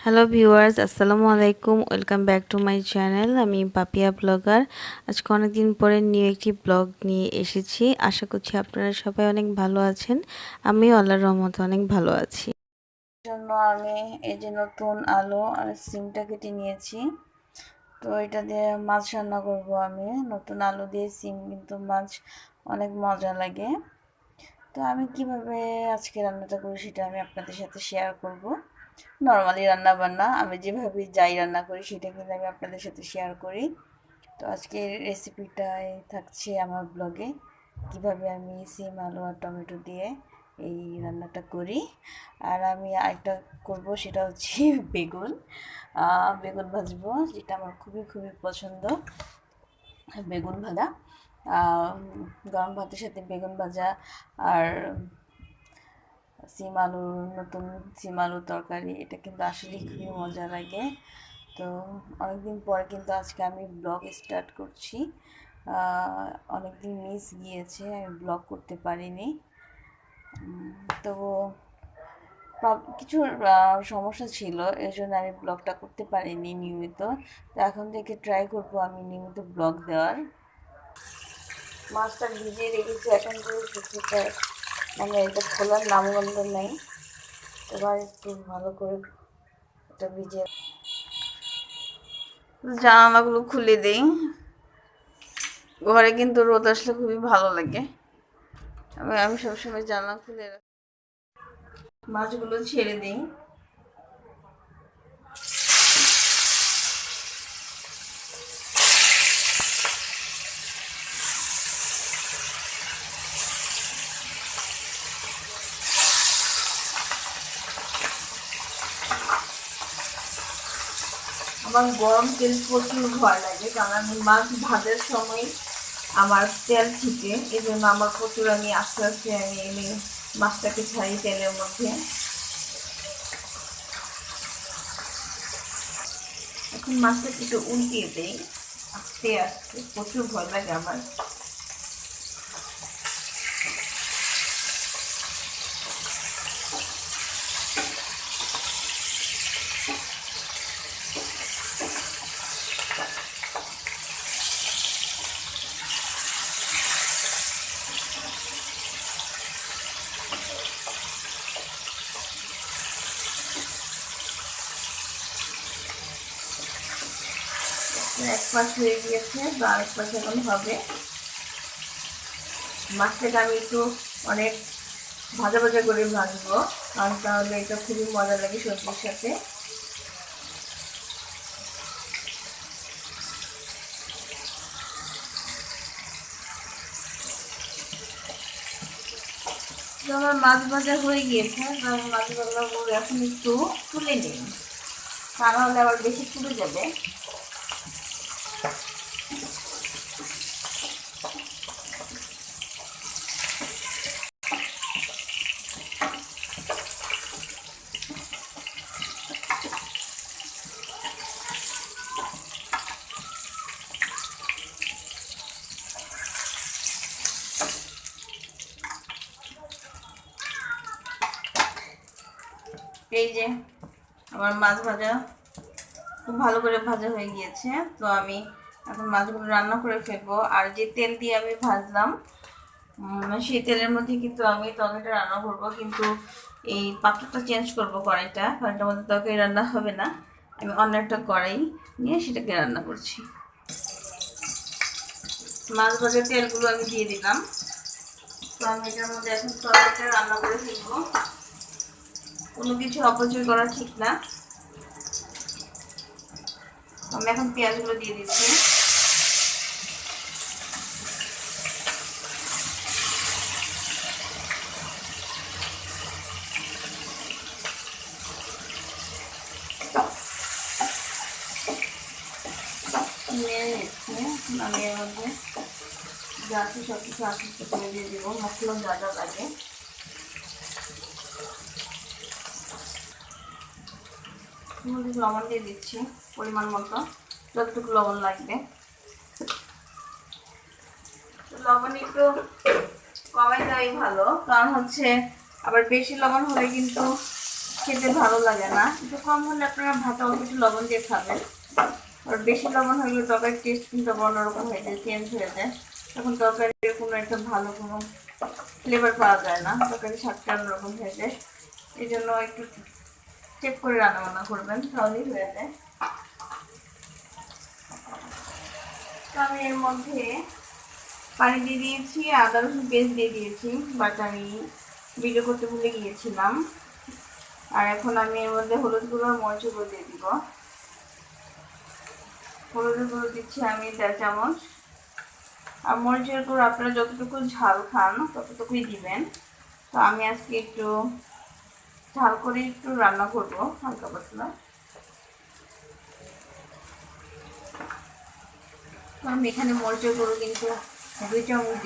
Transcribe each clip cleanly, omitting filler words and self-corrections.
Hello viewers, আসসালামু আলাইকুম। Welcome back to my channel. আমি পাপিয়া ব্লগার। আজকে অনেকদিন পরে নিউ একটি ব্লগ নিয়ে এসেছি। আশা করছি আপনারা সবাই অনেক ভালো আছেন। আমিও আল্লাহর রহমতে অনেক ভালো আছি। জন্য আমি এই যে নতুন আলু আর সিমটা কেটে নিয়েছি। তো এটা দিয়ে মাছ রান্না করব আমি। নতুন আলু দিয়ে সিম কিন্তু মাছ অনেক মজা লাগে। তো আমি কিভাবে আজকে রান্নাটা করি সেটা আমি আপনাদের সাথে শেয়ার করব। নর্মালি রান্না বান্না আমি যেভাবে যাই রান্না করি সেটা কিন্তু আমি আপনাদের সাথে শেয়ার করি। তো আজকে রেসিপিটাই থাকছে আমার ব্লগে, কিভাবে আমি সিম আলু আর টমেটো দিয়ে এই রান্নাটা করি। আর আমি আরেকটা করব, সেটা হচ্ছে বেগুন বেগুন ভাজবো, যেটা আমার খুবই খুবই পছন্দ। বেগুন ভাজা গরম ভাতের সাথে বেগুন ভাজা আর সিম আলুর নতুন সিম আলুর তরকারি, এটা কিন্তু আসলেই খুবই মজা লাগে। তো অনেকদিন পর কিন্তু আজকে আমি ব্লগ স্টার্ট করছি। অনেকদিন মিস গিয়েছে, আমি ব্লগ করতে পারিনি। তো কিছু সমস্যা ছিল, এর জন্য আমি ব্লগটা করতে পারিনি নিয়মিত। তো এখন থেকে ট্রাই করবো আমি নিয়মিত ব্লগ দেওয়ার। মাছটা ভিজিয়ে রেখেছি, এখন করে শুকিয়ে মানে এটা খোলার নামগন্ধ নেই। এবার একটু ভালো করে এটা ভিজিয়ে জানালাগুলো খুলে দিই। ঘরে কিন্তু রোদ আসলে খুবই ভালো লাগে। আমি সবসময় জানলা খুলে রাখি। মাছগুলো ছেড়ে দিই। আমার গরম তেল প্রচুর ভয় লাগে, কারণ আমি মাছ ভাজার সময় আমার তেল ছিটে, এই জন্য আমার প্রচুর আমি আস্তে আস্তে আমি মাছটাকে ছাড়ি তেলের মধ্যে। এখন মাছটাকে একটু উল্টিয়ে দেই আস্তে আস্তে, প্রচুর ভয় লাগে আমার। এক পাশ হয়ে গিয়েছে, তো আরেক পাশ এখন হবে। মাছটাকে আমি একটু অনেক ভাজা ভাজা করে ভাজবো, কারণ তাহলে এটা খুবই মজা লাগে সবজির সাথে। তো আমার মাছ ভাজা হয়ে গিয়েছে, তো আমি মাছ ভাজাগুলো এখন একটু তুলে নিই, তা নাহলে আবার বেশি পুড়ে যাবে। এই যে আমার মাছ ভাজা খুব ভালো করে ভাজা হয়ে গিয়েছে। তো আমি এখন মাছগুলো রান্না করে ফেলবো। আর যে তেল দিয়ে আমি ভাজলাম, সেই তেলের মধ্যে কিন্তু আমি তরকারিটা রান্না করবো, কিন্তু এই পাত্রটা চেঞ্জ করবো, কড়াইটার মধ্যে তরকারি রান্না হবে না। আমি অন্য একটা কড়াই নিয়ে সেটাকে রান্না করছি। মাছ ভাজার তেলগুলো আমি দিয়ে দিলাম। তো আমি এটার মধ্যে এখন তরকারিটা রান্না করে ফেলবো। কোনো কিছু অপচয় করা ঠিক না। আমি এখন পেঁয়াজগুলো দিয়ে দিচ্ছি। নেড়ে নিচ্ছি। আমি এর মধ্যে যা আছে সব কিছু আস্তে আস্তে করে দিয়ে দেবো, মশলা যা যা লাগে। লবণ দিয়ে দিচ্ছি পরিমাণ মতো, যতটুকু লবণ লাগবে। লবণ একটু কমাই দেওয়াই ভালো, কারণ হচ্ছে আবার বেশি লবণ হলে কিন্তু খেতে ভালো লাগে না। একটু কম হলে আপনারা ভাতে অল্প একটু লবণ দিয়ে খাবেন। আর বেশি লবণ হলে তরকারির টেস্ট কিন্তু অন্যরকম হয়ে যায়, চেঞ্জ হয়ে যায়। তখন তরকারির কোনো একটা ভালো কোনো ফ্লেভার পাওয়া যায় না, তরকারির স্বাদটা অন্যরকম হয়ে যায়। এই জন্য একটু চেক করে রান্না বান্না করবেন, তাহলেই হয়ে যায়। তো আমি এর মধ্যে পানি দিয়ে দিয়েছি, আদা রসুন পেস্ট দিয়ে দিয়েছি, বাট আমি ভিডিও করতে ভুলে গিয়েছিলাম। আর এখন আমি এর মধ্যে হলুদ গুঁড়ো আর মরিচ গুঁড়ো দিয়ে দিব। হলুদের গুঁড়ো দিচ্ছি আমি 1.5 চামচ, আর মরিচের গুঁড়ো আপনারা যতটুকু ঝাল খান ততটুকুই দিবেন। তো আমি আজকে একটু ঝাল করে একটু রান্না করবো, হালকা পাতলা। তো আমি এখানে মরিচের গুঁড়ো কিন্তু 2 চামচ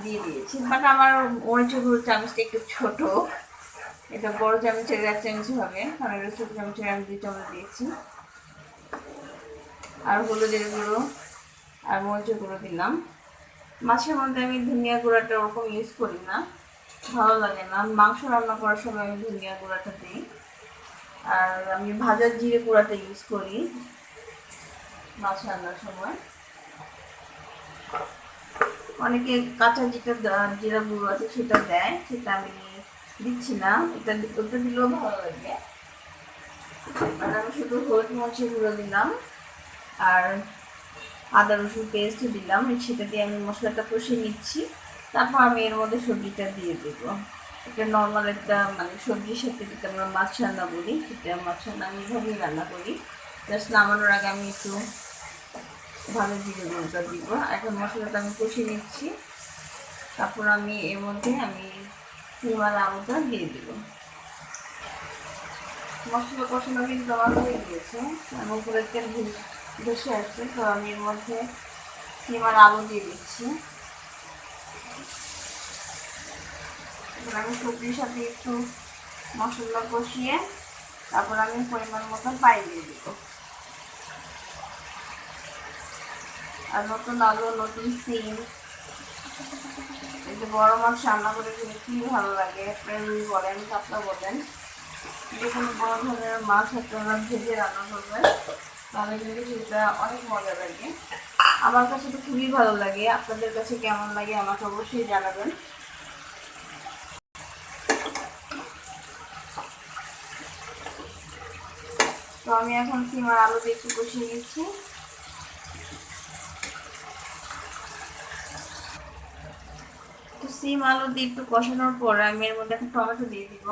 দিয়ে দিয়েছি, বাট আমার মরিচের গুঁড়ো চামচটা একটু ছোট, এটা বড় চামচের 1 চামচ হবে, কারণ এটা ছোট চামচের আমি 2 চামচ দিয়েছি। আর হলুদের গুঁড়ো আর মরিচের গুঁড়ো দিলাম। মাছের মধ্যে আমি ধনিয়া গুঁড়াটা ওরকম ইউজ করি না, ভালো লাগে না। মাংস রান্না করার সময় আমি ধনিয়া গুঁড়াটা দিই, আর আমি ভাজা জিরে গুঁড়াটা ইউজ করি মাছ রান্নার সময়। অনেকে কাঁচা জিরা গুঁড়ো আছে সেটা দেয়, সেটা আমি দিচ্ছি না, ওটা দিলেও ভালো লাগে। আর আমি শুধু হলুদ মরিচের গুঁড়ো দিলাম আর আদা রসুন পেস্ট দিলাম, সেটা দিয়ে আমি মশলাটা কষিয়ে নিচ্ছি। তারপর আমি এর মধ্যে সবজিটা দিয়ে দেব। এটা নর্মাল একটা মানে সবজির সাথে যেটা আমরা মাছ রান্না বলি, সেটা মাছ রান্না আমি এইভাবেই রান্না করি। জাস্ট নামানোর আগে আমি একটু ভালো জিরে গুঁড়োটা দিব। এখন মশলাটা আমি কষিয়ে নিচ্ছি। তারপর আমি এর মধ্যে সিম আর আলুটা দিয়ে দিব। মশলা কষানো কিন্তু আমার হয়ে গিয়েছে এবং উপরে তেল ভেসে আসছে। তো আমি এর মধ্যে সিম আর আলু দিয়ে দিচ্ছি। আমি সবজির সাথে একটু মশলা কষিয়ে তারপর আমি পরিমাণ মতো পানি দিয়ে দিব। আর নতুন আলু, নতুন সিম, এই যে বড় মাছ রান্না করে খেলে কি ভালো লাগে। রুই বলেন, কাতলা বলেন, যে কোনো বড় ধরনের মাছ আপনারা ভেজে রান্না করবেন, তাহলে কিন্তু সেটা অনেক মজা লাগে। আমার কাছে তো খুবই ভালো লাগে। আপনাদের কাছে কেমন লাগে আমাকে অবশ্যই জানাবেন। তো আমি এখন সিম আর আলু দিয়ে একটু কষিয়ে নিচ্ছি। তো সিম আলু দিয়ে একটু কষানোর পর আমি এর মধ্যে একটা টমেটো দিয়ে দিব।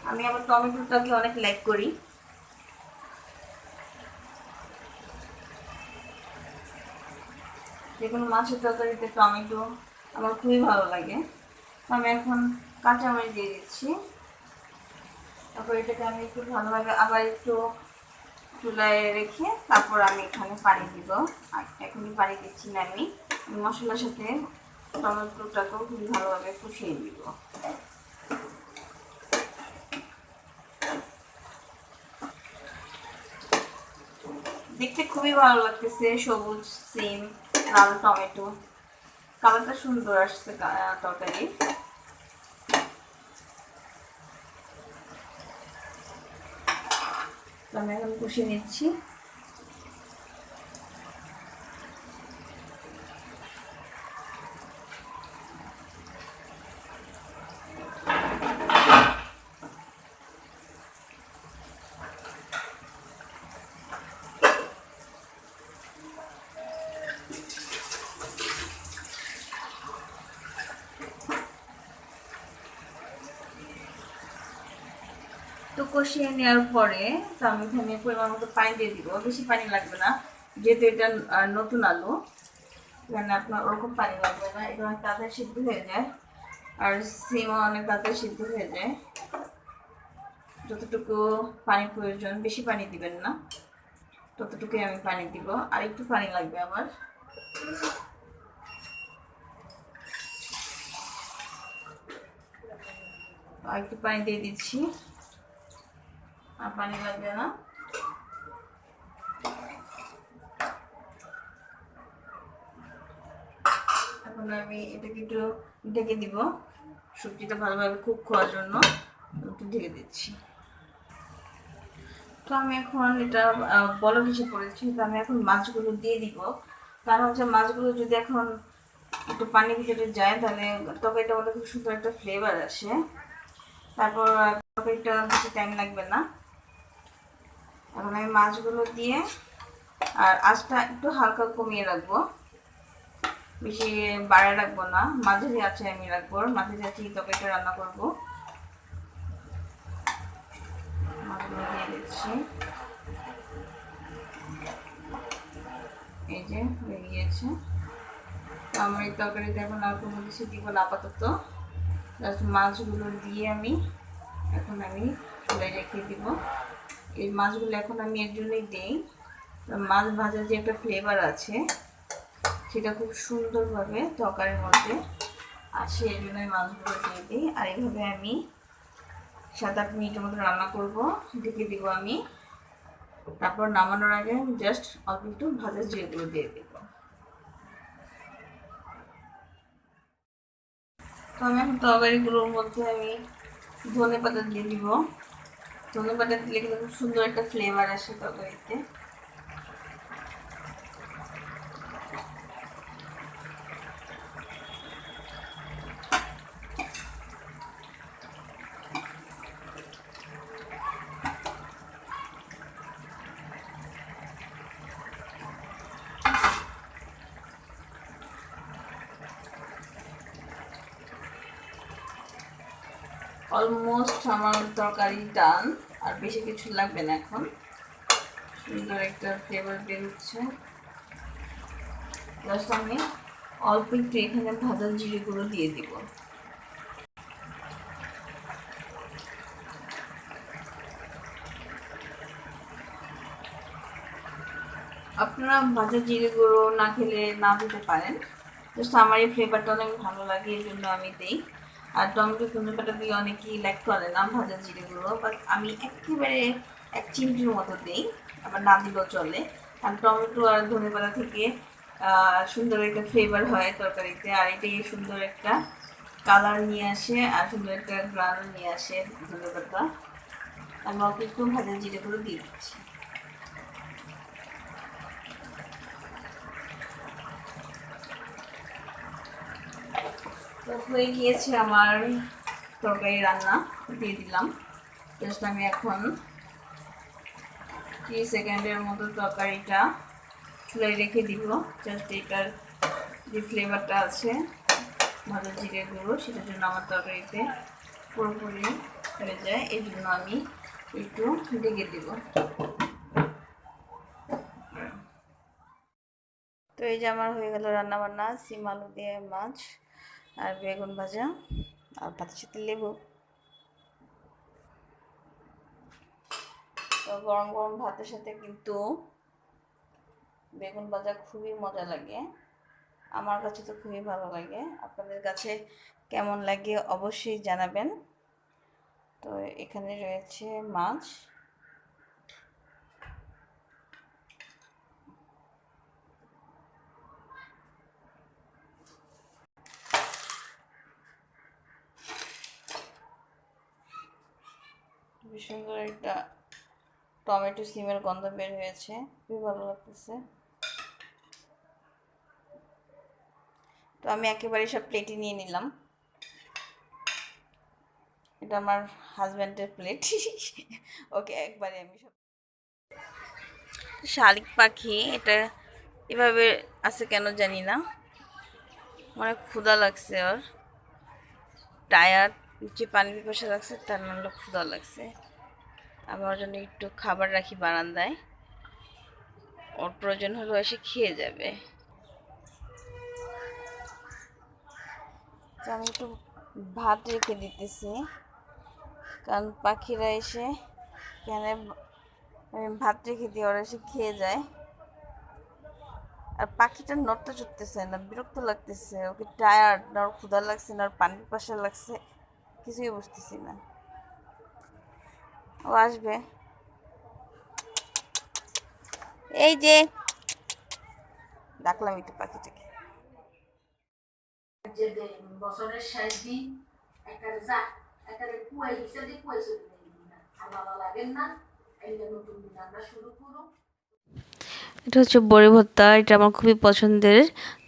আমি আবার টমেটোটাকে অনেক লাইক করি। যে কোনো মাছের তরকারিতে টমেটো আমার খুবই ভালো লাগে। তো আমি এখন কাঁচামরিচ দিয়ে দিচ্ছি। তারপর এটাকে আমি একটু ভালোভাবে আবার একটু চুলায় রেখে তারপর আমি এখানে পানি দিব। আর এখনই পানি দিচ্ছি না, আমি মশলার সাথে টমেটোটাকেও খুবই ভালোভাবে কষিয়ে দিব। দেখতে খুবই ভালো লাগতেছে, সবুজ সিম, লাল টমেটো, কালারটা সুন্দর আসছে তরকারি। আমি এখন কষিয়ে নিচ্ছি। তো কষিয়ে নেওয়ার পরে তো আমি এখানে পরিমাণ মতো পানি দিয়ে দিব। বেশি পানি লাগবে না, যেহেতু এটা নতুন আলু, এখানে আপনার ওরকম পানি লাগবে না। এটা অনেক তাড়াতাড়ি সিদ্ধ হয়ে যায়, আর সিমও অনেক তাড়াতাড়ি সিদ্ধ হয়ে যায়। যতটুকু পানি প্রয়োজন, বেশি পানি দিবেন না, ততটুকুই আমি পানি দিব। আর একটু পানি লাগবে আমার। আর একটু পানি দিয়ে দিচ্ছি, আর পানি লাগবে না। এখন আমি এটাকে একটু ঢেকে দিব। সবজিটা ভালোভাবে কুক করার জন্য একটু ঢেকে দিচ্ছি। তো আমি এখন এটা বলক এসে পড়েছি, তো আমি এখন মাছগুলো দিয়ে দিব। কারণ হচ্ছে মাছগুলো যদি এখন একটু পানির ভিতরে যায় তাহলে তরকারিটা মধ্যে খুব সুন্দর একটা ফ্লেভার আসে। তারপর তরকারিটা বেশি টাইম লাগবে না। এখন আমি মাছগুলো দিয়ে আর আঁচটা একটু হালকা কমিয়ে রাখবো, বেশি বাড়ায় রাখবো না, মাঝারি আছে আমি রাখবো, মাঝারি আছে তরকারিটা রান্না করবো। মাছগুলো দিয়ে দিচ্ছি, এই যে হয়ে গিয়েছে। তো আমার এই তরকারিতে এখন আর কোনো কিছু দিব না আপাতত, জাস্ট মাছগুলো দিয়ে আমি চুলায় রেখে দিব। এই মাছগুলো এখন আমি এর জন্যই দিই, মাছ ভাজার যে একটা ফ্লেভার আছে সেটা খুব সুন্দরভাবে তরকারির মধ্যে আসে, এই জন্য মাছগুলো দিয়ে দিই। আর এইভাবে আমি 7-8 মিনিটের মতো রান্না করব, ঢেকে দিব আমি। তারপর নামানোর আগে জাস্ট অল্প একটু ভাজা জিরেগুলো দিয়ে দেব। তো আমি এখন তরকারিগুলোর মধ্যে আমি ধনে পাতা দিয়ে দিব। ধনে পাতা দিলে কিন্তু খুব সুন্দর একটা ফ্লেভার আসে তরকারিতে। অলমোস্ট আমার তরকারি ডান, আর বেশি কিছু লাগবে না। এখন সুন্দর একটা ফ্লেভার বের হচ্ছে। জাস্ট আমি অল্প একটু এখানে ভাজা জিরেগুলো দিয়ে দিব। আপনারা ভাজা জিরে গুঁড়ো না খেলে না দিতে পারেন, জাস্ট আমার এই ফ্লেভারটা অনেক ভালো লাগে এই জন্য আমি দিই। আর টমেটো ধনেপাতা দিয়ে অনেকেই লাইক করে না ভাজা জিরে গুঁড়ো, বাট আমি একেবারে 1 চিমটির মতো দিই, আবার না দিলেও চলে। কারণ টমেটো আর ধনেপাতা থেকে সুন্দর একটা ফ্লেভার হয় তরকারিতে, আর এটাই সুন্দর একটা কালার নিয়ে আসে আর সুন্দর একটা গ্রান নিয়ে আসে ধনেপাতা। আমি অল্প একটু ভাজা জিরে গুঁড়ো দিয়ে দিচ্ছি। তো হয়ে গিয়েছে আমার তরকারি রান্না, দিয়ে দিলাম। জাস্ট আমি এখন 30 সেকেন্ডের মতো তরকারিটা চুলায় রেখে দিব। জাস্ট এটার যে ফ্লেভারটা আছে ভাজা জিরে গুঁড়ো, সেটার জন্য আমার তরকারিতে পুরোপুরি হয়ে যায়, এই জন্য আমি একটু ঢেকে দিব। তো এই যে আমার হয়ে গেল রান্না বান্না, সিম আলু দিয়ে মাছ আর বেগুন ভাজা আর ভাতের সাথে লেবু। তো গরম গরম ভাতের সাথে কিন্তু বেগুন ভাজা খুবই মজা লাগে, আমার কাছে তো খুবই ভালো লাগে। আপনাদের কাছে কেমন লাগে অবশ্যই জানাবেন। তো এখানে রয়েছে মাছ, খুবই সুন্দর একটা টমেটো সিমের গন্ধ বের হয়েছে, খুবই ভালো লাগতেছে। তো আমি একেবারে সব প্লেটে নিয়ে নিলাম। এটা আমার হাজব্যান্ডের প্লেট। ওকে একবারে আমি সব। শালিক পাখি এটা এভাবে আছে কেন জানি না, অনেক ক্ষুধা লাগছে ওর, টায়ার্ড, যে পানি পিপাসা লাগছে তার নাহলে ক্ষুধা লাগছে। আমার জন্য একটু খাবার রাখি বারান্দায়, ওর প্রয়োজন হলে এসে খেয়ে যাবে। তো আমি একটু ভাত রেখে দিতেছি, কারণ পাখিরা এসে এখানে ভাত রেখে দিয়ে ওরা এসে খেয়ে যায়। আর পাখিটা নড়তে চড়তেছে না, বিরক্ত লাগতেছে, ওকে টায়ার্ড না ওর ক্ষুধা লাগছে না ওর পানি পিপাসা লাগছে, কিছুই বুঝতেছি না। ও আসবে, এই যে ডাকলাম একটু পাখিটাকে। যে বছরের শেষ দিন একারে যা একারে কুয়াই দিছে দিয়ে কুয়াই চলে যাই না আর ভালো লাগে না এই নতুন রান্না শুরু করো। এটা হচ্ছে বড়ি ভর্তা, এটা আমার খুবই পছন্দের।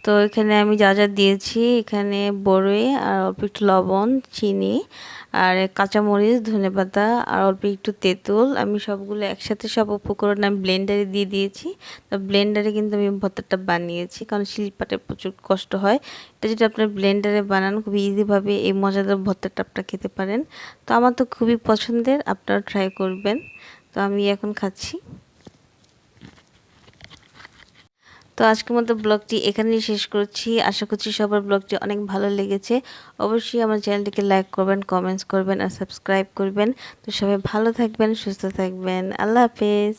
তো এখানে আমি যা যা দিয়েছি, এখানে বড়ি আর অল্প একটু লবণ, চিনি আর কাঁচামরিচ, ধনেপাতা আর অল্প একটু তেঁতুল, আমি সবগুলো একসাথে সব উপকরণ আমি ব্লেন্ডারে দিয়ে দিয়েছি। তো ব্লেন্ডারে কিন্তু আমি ভর্তাটা বানিয়েছি, কারণ শিলপাটে প্রচুর কষ্ট হয়। এটা যদি আপনার ব্লেন্ডারে বানান, খুবই ইজিভাবে এই মজাদার ভর্তাটা আপনারা খেতে পারেন। তো আমার তো খুবই পছন্দের, আপনারা ট্রাই করবেন। তো আমি এখন খাচ্ছি। তো আজকের মতো ব্লগটি এখানেই শেষ করছি। আশা করছি সবার ব্লগটি অনেক ভালো লেগেছে। অবশ্যই আমার চ্যানেলটিকে লাইক করবেন, কমেন্টস করবেন আর সাবস্ক্রাইব করবেন। তো সবাই ভালো থাকবেন, সুস্থ থাকবেন। আল্লাহ হাফেজ।